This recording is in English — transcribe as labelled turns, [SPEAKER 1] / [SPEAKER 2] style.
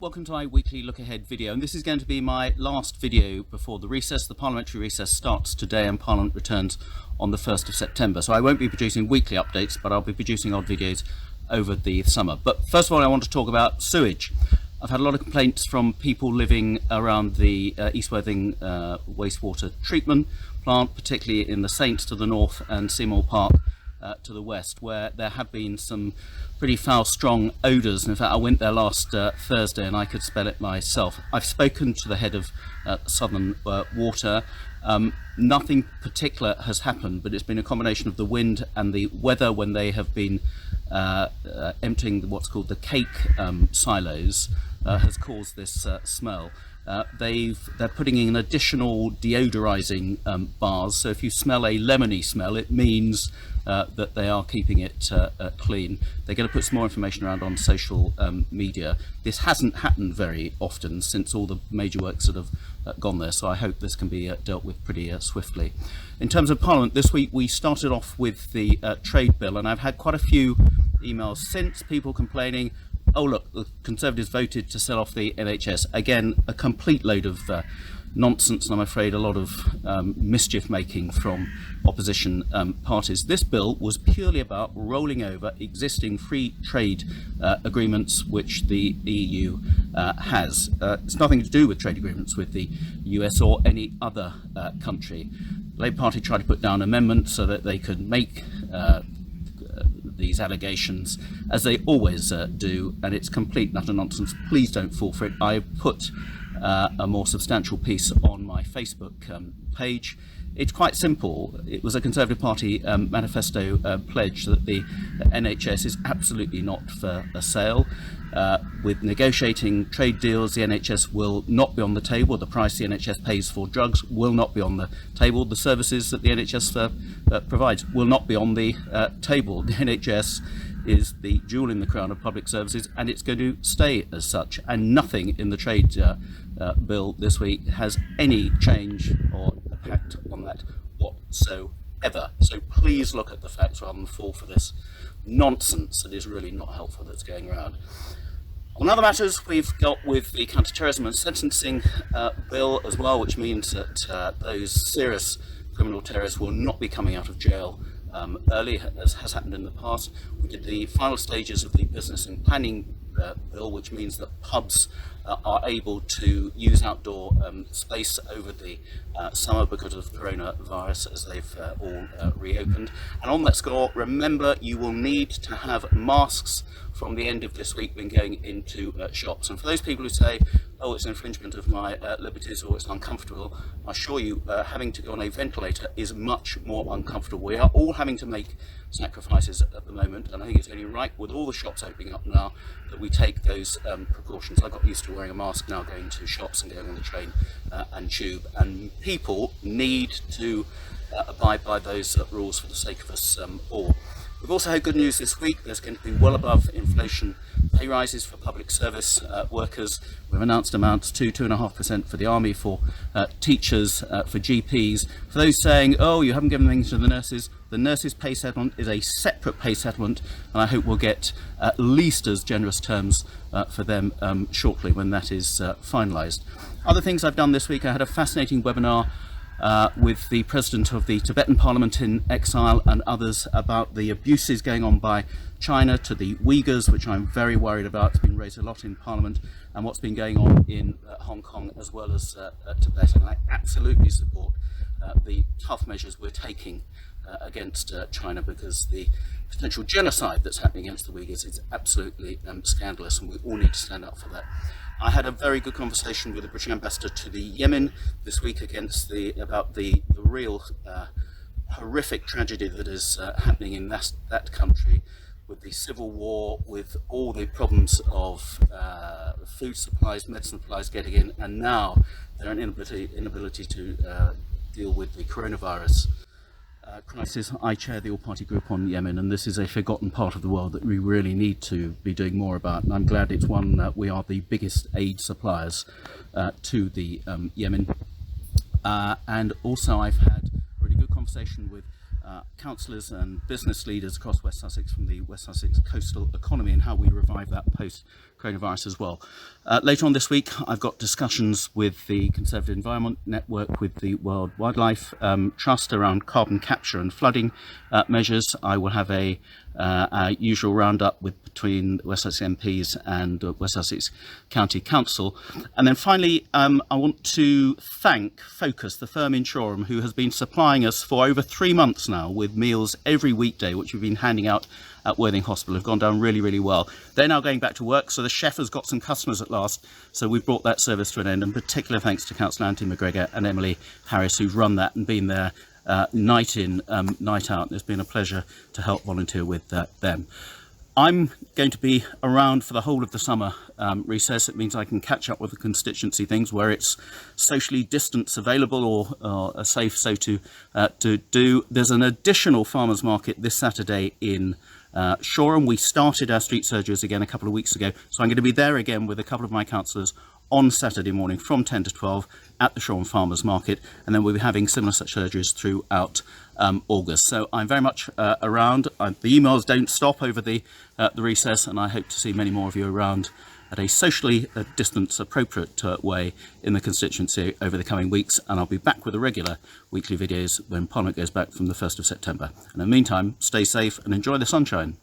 [SPEAKER 1] Welcome to my weekly look ahead video, and this is going to be my last video before the recess. The parliamentary recess starts today and Parliament returns on the 1st of September. So I won't be producing weekly updates, but I'll be producing odd videos over the summer. But first of all, I want to talk about sewage. I've had a lot of complaints from people living around the East Worthing wastewater treatment plant, particularly in the Saints to the north and Seymour Park to the west, where there have been some pretty foul, strong odours. And in fact, I went there last Thursday and I could smell it myself. I've spoken to the head of Southern Water. Nothing particular has happened, but it's been a combination of the wind and the weather when they have been emptying what's called the cake silos has caused this smell. They're putting in additional deodorizing bars, so if you smell a lemony smell, it means that they are keeping it clean. They're going to put some more information around on social media. This hasn't happened very often since all the major works that have gone there, so I hope this can be dealt with pretty swiftly. In terms of Parliament, this week we started off with the trade bill, and I've had quite a few emails since, people complaining, oh look, the Conservatives voted to sell off the NHS. Again, a complete load of nonsense, and I'm afraid a lot of mischief making from opposition parties. This bill was purely about rolling over existing free trade agreements which the EU has. It's nothing to do with trade agreements with the US or any other country. The Labour Party tried to put down amendments so that they could make these allegations, as they always do, and it's complete and utter nonsense. Please don't fall for it. I put a more substantial piece on my Facebook page. It's quite simple. It was a Conservative Party manifesto pledge that the NHS is absolutely not for a sale. With negotiating trade deals, the NHS will not be on the table. The price the NHS pays for drugs will not be on the table. The services that the NHS provides will not be on the table. The NHS is the jewel in the crown of public services, and it's going to stay as such. And nothing in the trade bill this week has any change or impact on that whatsoever. So please look at the facts rather than fall for this nonsense that is really not helpful that's going around. On other matters, we've got with the counter-terrorism and sentencing bill as well, which means that those serious criminal terrorists will not be coming out of jail early, as has happened in the past. We did the final stages of the business and planning bill, which means that pubs are able to use outdoor space over the summer because of coronavirus, as they've all reopened. And on that score, remember, you will need to have masks from the end of this week when going into shops. And for those people who say, oh, it's an infringement of my liberties or it's uncomfortable, I assure you, having to go on a ventilator is much more uncomfortable. We are all having to make sacrifices at the moment, and I think it's only right, with all the shops opening up now, that we take those precautions. I got used to wearing a mask now going to shops and going on the train and tube, and people need to abide by those rules for the sake of us all. We've also had good news this week. There's going to be well above inflation pay rises for public service workers. We've announced amounts to 2.5% for the army, for teachers, for GPs. For those saying, oh, you haven't given things to the nurses' pay settlement is a separate pay settlement, and I hope we'll get at least as generous terms for them shortly when that is finalised. Other things I've done this week, I had a fascinating webinar with the president of the Tibetan Parliament in exile and others about the abuses going on by China to the Uighurs, which I'm very worried about. It's been raised a lot in Parliament, and what's been going on in Hong Kong as well as Tibet. And I absolutely support the tough measures we're taking against China, because the potential genocide that's happening against the Uighurs is absolutely scandalous, and we all need to stand up for that. I had a very good conversation with the British ambassador to the Yemen this week about the real horrific tragedy that is happening in that country, with the civil war, with all the problems of food supplies, medicine supplies getting in, and now their inability to deal with the coronavirus crisis. I chair the all-party group on Yemen, and this is a forgotten part of the world that we really need to be doing more about, and I'm glad it's one that we are the biggest aid suppliers to the Yemen. And also I've had a really good conversation with councillors and business leaders across West Sussex from the West Sussex coastal economy and how we revive that post coronavirus as well. Later on this week, I've got discussions with the Conservative Environment Network, with the World Wildlife Trust around carbon capture and flooding measures. I will have a usual roundup between West Sussex MPs and West Sussex County Council. And then finally, I want to thank Focus, the firm in Shoreham, who has been supplying us for over 3 months now with meals every weekday, which we've been handing out at Worthing Hospital. Have gone down really, really well. They're now going back to work, so the chef has got some customers at last. So we've brought that service to an end, and particular thanks to Councillor Anthony McGregor and Emily Harris, who've run that and been there night in, night out. It's been a pleasure to help volunteer with them. I'm going to be around for the whole of the summer recess. It means I can catch up with the constituency things where it's socially distance available or safe so to do. There's an additional farmers market this Saturday in Shoreham. We started our street surgeries again a couple of weeks ago, so I'm going to be there again with a couple of my councillors on Saturday morning from 10 to 12 at the Shoreham Farmers Market, and then we'll be having similar such surgeries throughout August. So I'm very much around. The emails don't stop over the recess, and I hope to see many more of you around at a socially distance appropriate way in the constituency over the coming weeks, and I'll be back with the regular weekly videos when Parliament goes back from the 1st of September. And in the meantime, stay safe and enjoy the sunshine.